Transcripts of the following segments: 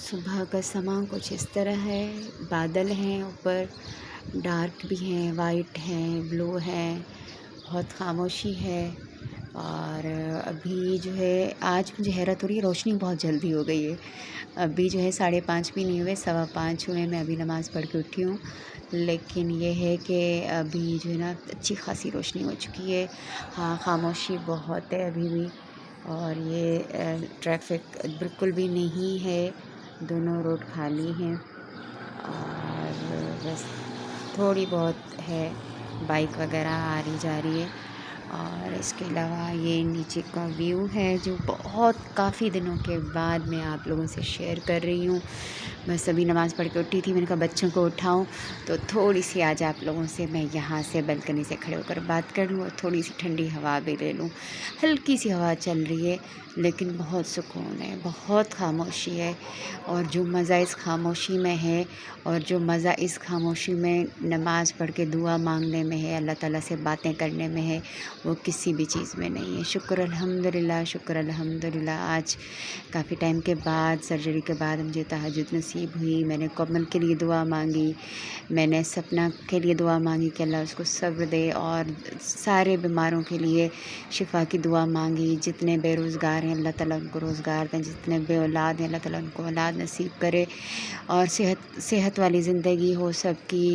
सुबह का समा कुछ इस तरह है। बादल हैं ऊपर, डार्क भी हैं, वाइट हैं, ब्लू हैं। बहुत खामोशी है। और अभी जो है आज मुझे हैरत हो रही है, रोशनी बहुत जल्दी हो गई है। अभी जो है 5:30 भी नहीं हुए, 5:15 हुए। मैं अभी नमाज़ पढ़ के उठी हूँ, लेकिन ये है कि अभी जो है ना अच्छी खासी रोशनी हो चुकी है। हाँ, खामोशी बहुत है अभी भी। और ये ट्रैफिक बिल्कुल भी नहीं है, दोनों रोड खाली हैं। और बस थोड़ी बहुत है, बाइक वगैरह आ रही जा रही है। और इसके अलावा ये नीचे का व्यू है जो बहुत काफ़ी दिनों के बाद मैं आप लोगों से शेयर कर रही हूँ। बस अभी नमाज़ पढ़ के उठी थी, मैंने कहा बच्चों को उठाऊँ तो थोड़ी सी आज आप लोगों से मैं यहाँ से बालकनी से खड़े होकर बात कर लूँ और थोड़ी सी ठंडी हवा भी ले लूँ। हल्की सी हवा चल रही है, लेकिन बहुत सुकून है, बहुत खामोशी है। और जो मज़ा इस खामोशी में है, और जो मज़ा इस खामोशी में नमाज़ पढ़ के दुआ मांगने में है, अल्लाह ताला से बातें करने में है, वो किसी भी चीज़ में नहीं है। शुक्र अल्हम्दुलिल्लाह, शुक्र अल्हम्दुलिल्लाह। आज काफ़ी टाइम के बाद, सर्जरी के बाद मुझे तहज्जुद नसीब हुई। मैंने कोमल के लिए दुआ मांगी, मैंने सपना के लिए दुआ मांगी कि अल्लाह उसको सब्र दे, और सारे बीमारों के लिए शिफ़ा की दुआ मांगी। जितने बेरोज़गार हैं अल्लाह ताला उनको रोज़गार दें, जितने बे औलाद हैं अल्लाह ताला उनको औलाद नसीब करे, और सेहत वाली ज़िंदगी हो सबकी,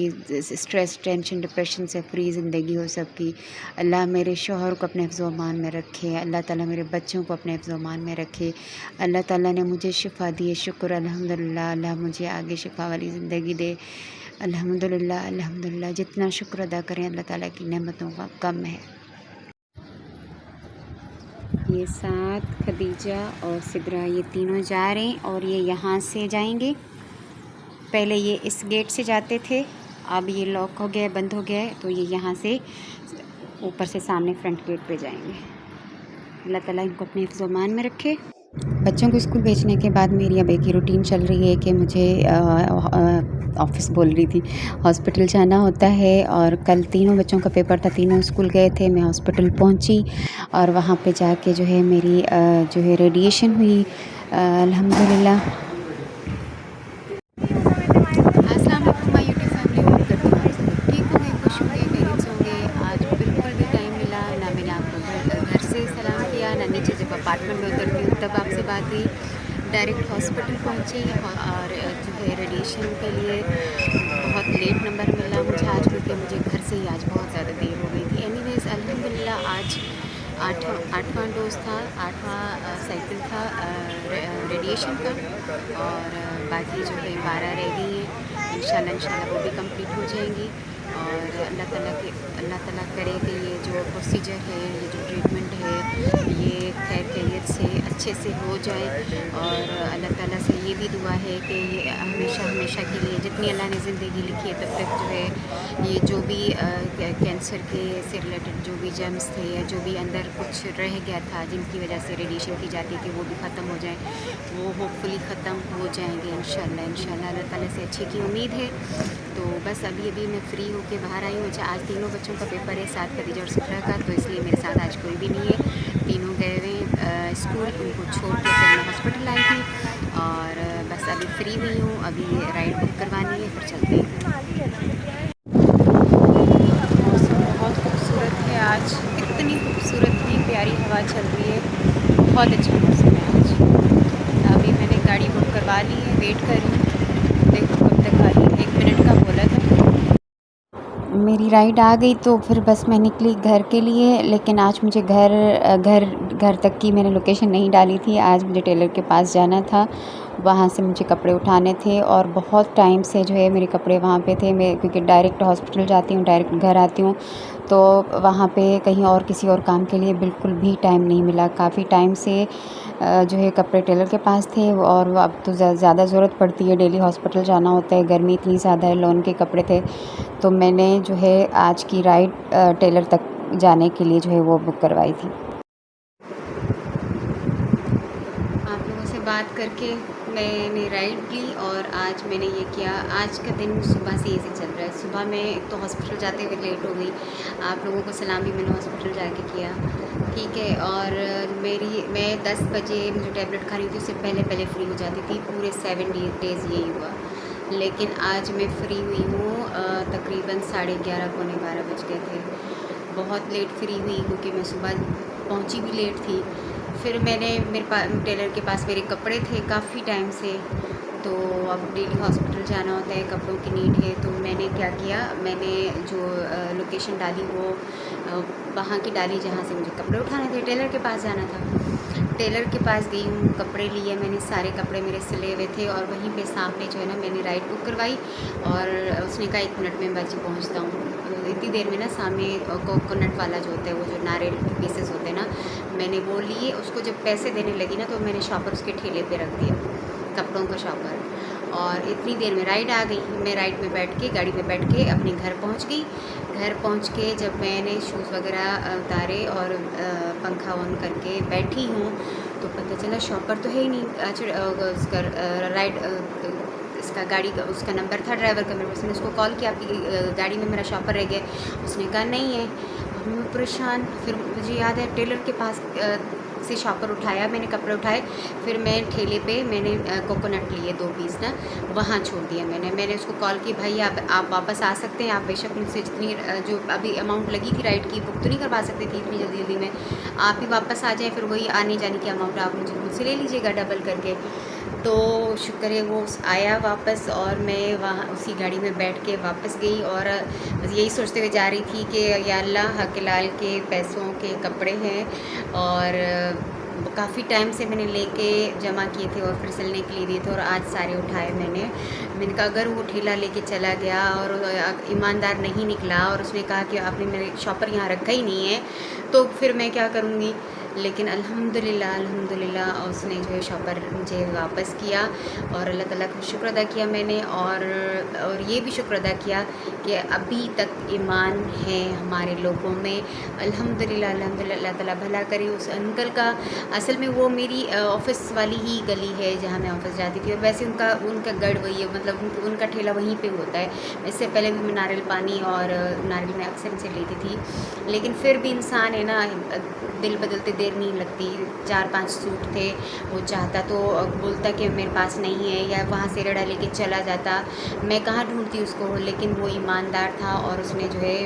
स्ट्रेस, टेंशन, डिप्रेशन से फ्री ज़िंदगी हो सबकी। अल्लाह मेरे शौहर को अपने हिफ्ज़-ओ अमान में रखे, अल्लाह ताला मेरे बच्चों को अपने हिफ्ज़-ओ अमान में रखे। अल्लाह ताला ने मुझे शिफ़ा दी है, शुक्र अल्हम्दुलिल्लाह। अल्लाह मुझे आगे शिफ़ा वाली ज़िंदगी दे, अल्हम्दुलिल्लाह अल्हम्दुलिल्लाह। जितना शुक्र अदा करें अल्लाह ताला की नेमतों का कम है। ये साथ खदीजा और सिदरा ये तीनों जा रहे हैं, और ये यहाँ से जाएंगे। पहले ये इस गेट से जाते थे, अब ये लॉक हो गया, बंद हो गया है, तो ये यहाँ से ऊपर से सामने फ्रंट गेट पे जाएंगे। अल्लाह ताला इनको अपने हिफ्ज़-ओ-अमान में रखे। बच्चों को स्कूल भेजने के बाद मेरी अब एक ही रूटीन चल रही है कि मुझे ऑफ़िस बोल रही थी, हॉस्पिटल जाना होता है। और कल तीनों बच्चों का पेपर था, तीनों स्कूल गए थे। मैं हॉस्पिटल पहुंची और वहाँ पे जाके जो है मेरी जो है रेडिएशन हुई, अल्हम्दुलिल्लाह। अस्सलाम वालेकुम माय यूट्यूब फैमिली, उम्मीद करती हूँ आप सब ठीक होंगे, खुश होंगे, खैरियत से होंगे। आज बिल्कुल भी टाइम मिला ना, मैंने आपको घर से सलाम किया, ना नीचे जब अपार्टमेंट में उतरती हूँ तब आपसे बात हुई। डायरेक्ट हॉस्पिटल पहुँची, और जो है रेडिएशन के लिए बहुत लेट नंबर मिला मुझे आज, क्योंकि मुझे घर से ही आज बहुत ज़्यादा देर हो गई थी। एनीवेज़ अल्हम्दुलिल्लाह आज आठवां डोज़ था, आठवां साइकिल था रेडिएशन का, और बाकी जो है 12 रह गई हैं। इंशाल्लाह वो भी कंप्लीट हो जाएंगी। और अल्लाह ताला करे कि ये जो प्रोसीजर है, ये जो ट्रीटमेंट है, ये खैर खैरियत से अच्छे से हो जाए। और अल्लाह ताला से ये भी दुआ है कि ये हमेशा के लिए, जितनी अल्लाह ने ज़िंदगी लिखी है तब तक जो है ये जो भी कैंसर के से रिलेटेड जो भी जर्म्स थे, या जो भी अंदर कुछ रह गया था जिनकी वजह से रेडिएशन की जाती है, कि वो भी ख़त्म हो जाए, वो होपफुली ख़त्म हो जाएंगे इंशाल्लाह। अल्लाह ताला से अच्छे की उम्मीद है। तो बस अभी मैं फ्री होके बाहर आई हूँ। अच्छा, आज तीनों बच्चों का पेपर है, साथ खदीजा और सिदरा का, तो इसलिए मेरे साथ आज कोई भी नहीं है। तीनों गए हुए स्कूल, उनको छोड़ के फिर मैं हॉस्पिटल आई थी। और बस अभी फ्री हुई हूँ, अभी राइड बुक करवानी है, फिर चलते हैं। मौसम बहुत खूबसूरत है आज, इतनी खूबसूरत, इतनी प्यारी हवा चल रही है, बहुत अच्छा मौसम है आज। अभी मैंने गाड़ी बुक करवा ली है, वेट कर रही हूँ, देखो कब तक आ रही है। 1 मिनट का बोला था। मेरी राइड आ गई, तो फिर बस मैं निकली घर के लिए। लेकिन आज मुझे घर तक की मैंने लोकेशन नहीं डाली थी। आज मुझे टेलर के पास जाना था, वहाँ से मुझे कपड़े उठाने थे, और बहुत टाइम से जो है मेरे कपड़े वहाँ पे थे। मैं क्योंकि डायरेक्ट हॉस्पिटल जाती हूँ, डायरेक्ट घर आती हूँ, तो वहाँ पे कहीं और किसी और काम के लिए बिल्कुल भी टाइम नहीं मिला। काफ़ी टाइम से जो है कपड़े टेलर के पास थे, और अब तो ज़्यादा ज़रूरत पड़ती है, डेली हॉस्पिटल जाना होता है, गर्मी इतनी ज़्यादा है, लॉन के कपड़े थे। तो मैंने जो है आज की राइड टेलर तक जाने के लिए जो है वो बुक करवाई थी। आप लोगों से बात करके मैंने राइड ली, और आज मैंने ये किया। आज का दिन सुबह से ऐसे चल रहा है। सुबह मैं एक तो हॉस्पिटल जाते हुए लेट हो गई, आप लोगों को सलाम भी मैंने हॉस्पिटल जाके किया। ठीक है। और मैं 10 बजे मुझे टैबलेट खानी थी, उससे पहले पहले फ्री हो जाती थी। पूरे 7 डेज़ यही हुआ। लेकिन आज मैं फ्री हुई हूँ तकरीबन 11:30 पौने 12 बज गए थे। बहुत लेट फ्री हुई क्योंकि मैं सुबह पहुँची भी लेट थी। फिर मैंने टेलर के पास मेरे कपड़े थे काफ़ी टाइम से, तो अब डेली हॉस्पिटल जाना होता है, कपड़ों की नीड है। तो मैंने क्या किया, मैंने जो लोकेशन डाली वो वहाँ की डाली जहाँ से मुझे कपड़े उठाने थे, टेलर के पास जाना था। टेलर के पास गई हूँ, कपड़े लिए मैंने, सारे कपड़े मेरे सिले हुए थे। और वहीं पे सामने जो है ना, मैंने राइड बुक करवाई और उसने कहा 1 मिनट में बच्चे पहुँचता हूँ। इतनी देर में ना सामने कोकोनट वाला जो होता है, वो जो नारियल के पीसेस होते हैं ना, मैंने वो लिए। उसको जब पैसे देने लगी ना, तो मैंने शॉपर उसके ठेले पे रख दिया, कपड़ों का शॉपर। और इतनी देर में राइड आ गई। मैं राइड में बैठ के, गाड़ी में बैठ के अपने घर पहुंच गई। घर पहुंच के जब मैंने शूज़ वगैरह उतारे और पंखा ऑन करके बैठी हूँ, तो पता चला शॉपर तो है ही नहीं। उसका राइड इसका गाड़ी का उसका नंबर था ड्राइवर का मेरे पास। मैंने उसको कॉल किया, आपकी गाड़ी में मेरा शॉपर रह गया। उसने कहा नहीं है। अब मैं परेशान। फिर मुझे याद है टेलर के पास से शॉपर उठाया, मैंने कपड़े उठाए। फिर मैं ठेले पे मैंने कोकोनट लिए 2 पीस ना, वहाँ छोड़ दिया मैंने उसको कॉल की, भाई आप वापस आ सकते हैं, आप बेशक मुझसे जितनी जो अभी अमाउंट लगी थी राइड की, बुक तो नहीं करवा सकती थी इतनी जल्दी जल्दी में, आप ही वापस आ जाएँ, फिर वही आने जाने की अमाउंट आप मुझसे ले लीजिएगा डबल करके। तो शुक्र है वो आया वापस, और मैं वहाँ उसी गाड़ी में बैठ के वापस गई। और बस यही सोचते हुए जा रही थी कि या अल्लाह, हक लाल के पैसों के कपड़े हैं, और काफ़ी टाइम से मैंने लेके जमा किए थे और फिर सिलने के लिए दिए थे, और आज सारे उठाए मैंने कहा अगर वो ठेला लेके चला गया और ईमानदार नहीं निकला, और उसने कहा कि आपने मेरे शॉपर यहाँ रखा ही नहीं है, तो फिर मैं क्या करूँगी। लेकिन अल्हम्दुलिल्लाह उसने जो है शॉपर मुझे वापस किया, और अल्लाह ताला का शुक्र अदा किया मैंने। और ये भी शुक्र अदा किया कि अभी तक ईमान है हमारे लोगों में, अल्हम्दुलिल्लाह अल्लाह ताला भला करे उस अंकल का। असल में वो मेरी ऑफ़िस वाली ही गली है जहाँ मैं ऑफ़िस जाती थी, और वैसे उनका गढ़ वही है, मतलब उनका ठेला वहीं पे होता है। इससे पहले भी मैं नारियल पानी और नारियल में अक्सर से लेती थी। लेकिन फिर भी इंसान है ना, दिल बदलते देर नहीं लगती। 4-5 सूट थे, वो चाहता तो बोलता कि मेरे पास नहीं है, या वहाँ से रेड़ा लेके चला जाता, मैं कहाँ ढूंढती उसको। लेकिन वो ईमानदार था और उसने जो है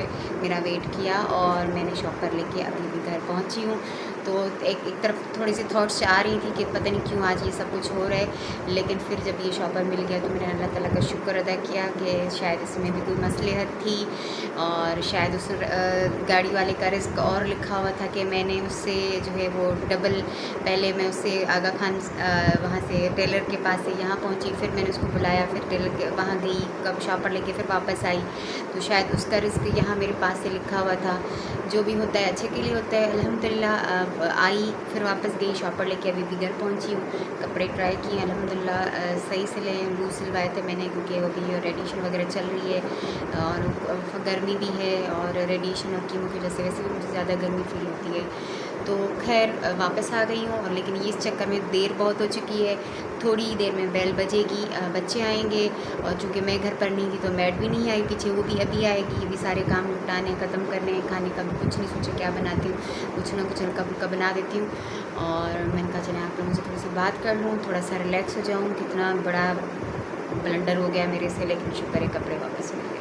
मेरा वेट किया, और मैंने शॉपर लेके अभी भी घर पहुँची हूँ। तो एक तरफ थोड़ी सी थॉट्स आ रही थी कि पता नहीं क्यों आज ये सब कुछ हो रहा है। लेकिन फिर जब ये शॉपर मिल गया तो मैंने अल्लाह ताला का शुक्र अदा किया कि शायद इसमें भी कोई मसलहत थी, और शायद उस गाड़ी वाले का रिस्क और लिखा हुआ था कि मैंने उससे जो है वो डबल, पहले मैं उससे आगा खान वहाँ से टेलर के पास से यहाँ पहुँची, फिर मैंने उसको बुलाया, फिर टेलर के वहाँ गई, कब शॉपर लेके फिर वापस आई, तो शायद उसका रिस्क यहाँ मेरे पास से लिखा हुआ था। जो भी होता है अच्छे के लिए होता है। अल्हम्दुलिल्लाह आई, फिर वापस गई शॉपर लेके, अभी भी घर पहुँची हूँ। कपड़े ट्राई किए, अल्हम्दुलिल्लाह सही सिले, लूज़ सिलवाए थे मैंने, क्योंकि अभी रेडिएशन वगैरह चल रही है, और गर्मी भी है, और रेडिएशन और कीमो की वजह से वैसे भी मुझे ज़्यादा गर्मी फील होती है। तो खैर वापस आ गई हूँ, और लेकिन इस चक्कर में देर बहुत हो चुकी है। थोड़ी देर में बेल बजेगी, बच्चे आएंगे, और चूँकि मैं घर पर नहीं थी तो मैड भी नहीं आई पीछे, वो भी अभी आएगी। ये भी सारे काम निपटाने, ख़त्म करने, खाने का भी कुछ नहीं सोचा क्या बनाती हूँ, कुछ ना कुछ हल्का फुल्का बना देती हूँ। और मैंने कहा चले आप लोगों से थोड़ी सी बात कर लूँ, थोड़ा सा रिलैक्स हो जाऊँ। कितना बड़ा ब्लंडर हो गया मेरे से, लेकिन शुक्र है कपड़े वापस मिल गए।